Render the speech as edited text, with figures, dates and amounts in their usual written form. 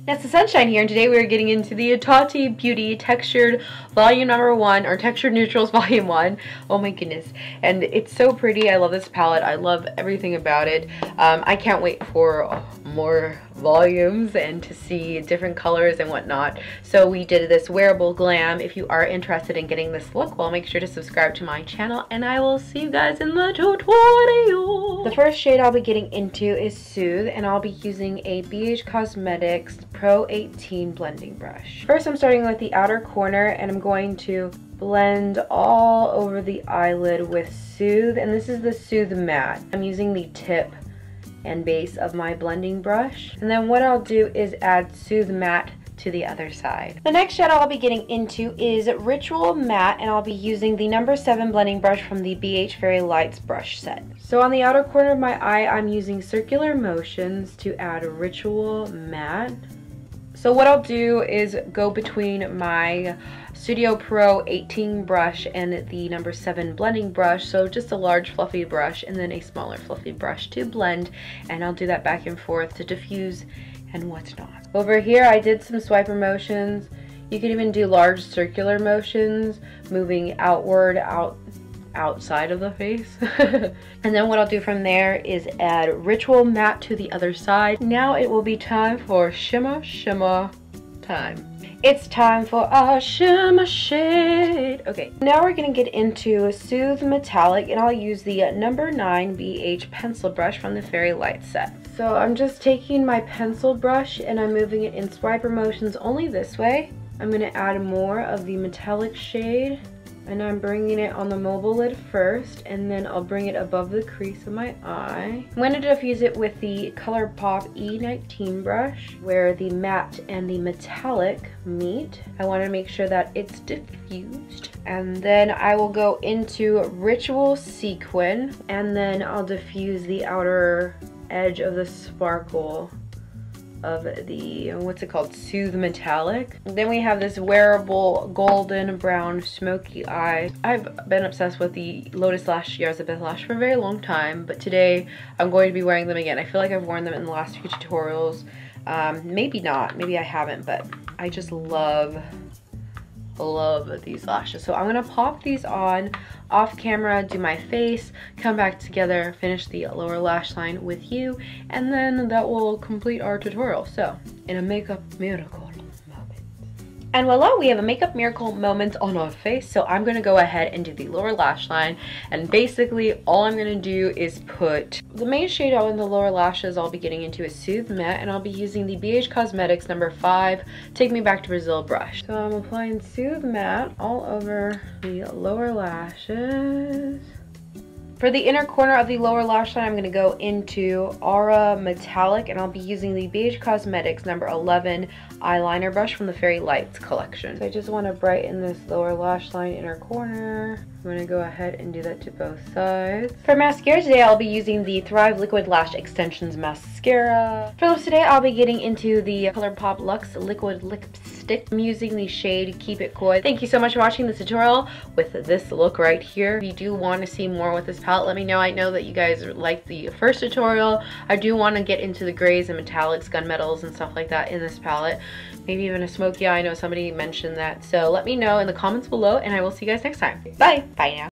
It's the Sunshine here, and today we are getting into the Tati Beauty Textured Volume Number 1, or Textured Neutrals Volume 1. Oh my goodness. And it's so pretty. I love this palette. I love everything about it. I can't wait for more volumes and to see different colors and whatnot. So we did this wearable glam. If you are interested in getting this look, well, make sure to subscribe to my channel, and I will see you guys in the tutorial. The first shade I'll be getting into is Soothe, and I'll be using a BH Cosmetics Pro 18 blending brush. First, I'm starting with the outer corner, and I'm going to blend all over the eyelid with Soothe, and this is the Soothe Matte. I'm using the tip and base of my blending brush, and then what I'll do is add Soothe Matte to the other side. The next shadow I'll be getting into is Ritual Matte, and I'll be using the number 7 blending brush from the BH Fairy Lights brush set. So on the outer corner of my eye, I'm using circular motions to add Ritual Matte. So what I'll do is go between my Studio Pro 18 brush and the number 7 blending brush, so just a large fluffy brush and then a smaller fluffy brush to blend, and I'll do that back and forth to diffuse and whatnot. Over here I did some swiper motions. You can even do large circular motions, moving outward, outside of the face. And then what I'll do from there is add Ritual Matte to the other side. Now it will be time for shimmer time. It's time for a shimmer shade. Okay, now we're gonna get into Soothe Metallic, and I'll use the number 9 BH pencil brush from the Fairy Light set. So I'm just taking my pencil brush and I'm moving it in swiper motions only this way. I'm gonna add more of the metallic shade, and I'm bringing it on the mobile lid first, and then I'll bring it above the crease of my eye. I'm going to diffuse it with the Colourpop E19 brush, where the matte and the metallic meet. I want to make sure that it's diffused. And then I will go into Ritual Sequin, and then I'll diffuse the outer edge of the sparkle of the, what's it called, Soothe Metallic. Then we have this wearable golden brown smoky eye. I've been obsessed with the Lotus Lash Elizabeth Lash for a very long time, but today I'm going to be wearing them again. I feel like I've worn them in the last few tutorials. Maybe not, maybe I haven't, but I just love these lashes. So I'm gonna pop these on off camera, do my face, come back together, finish the lower lash line with you, and then that will complete our tutorial. So in a makeup miracle moment. And voila, we have a makeup miracle moment on our face. So I'm gonna go ahead and do the lower lash line, and basically all I'm gonna do is put the main shade out in the lower lashes. I'll be getting into a Soothe Matte, and I'll be using the BH Cosmetics number 5 Take Me Back to Brazil brush. So I'm applying Soothe Matte all over the lower lashes. For the inner corner of the lower lash line, I'm going to go into Aura Metallic, and I'll be using the BH Cosmetics number 11 eyeliner brush from the Fairy Lights collection. So I just want to brighten this lower lash line inner corner. I'm going to go ahead and do that to both sides. For mascara today, I'll be using the Thrive Liquid Lash Extensions Mascara. For lips today, I'll be getting into the Colourpop Luxe Liquid Lipstick. I'm using the shade Keep It Coy. Thank you so much for watching this tutorial with this look right here. If you do want to see more with this palette, let me know. I know that you guys liked the first tutorial. I do want to get into the grays and metallics, gunmetals, and stuff like that in this palette. Maybe even a smoky eye. I know somebody mentioned that. So let me know in the comments below, and I will see you guys next time. Bye! Bye now.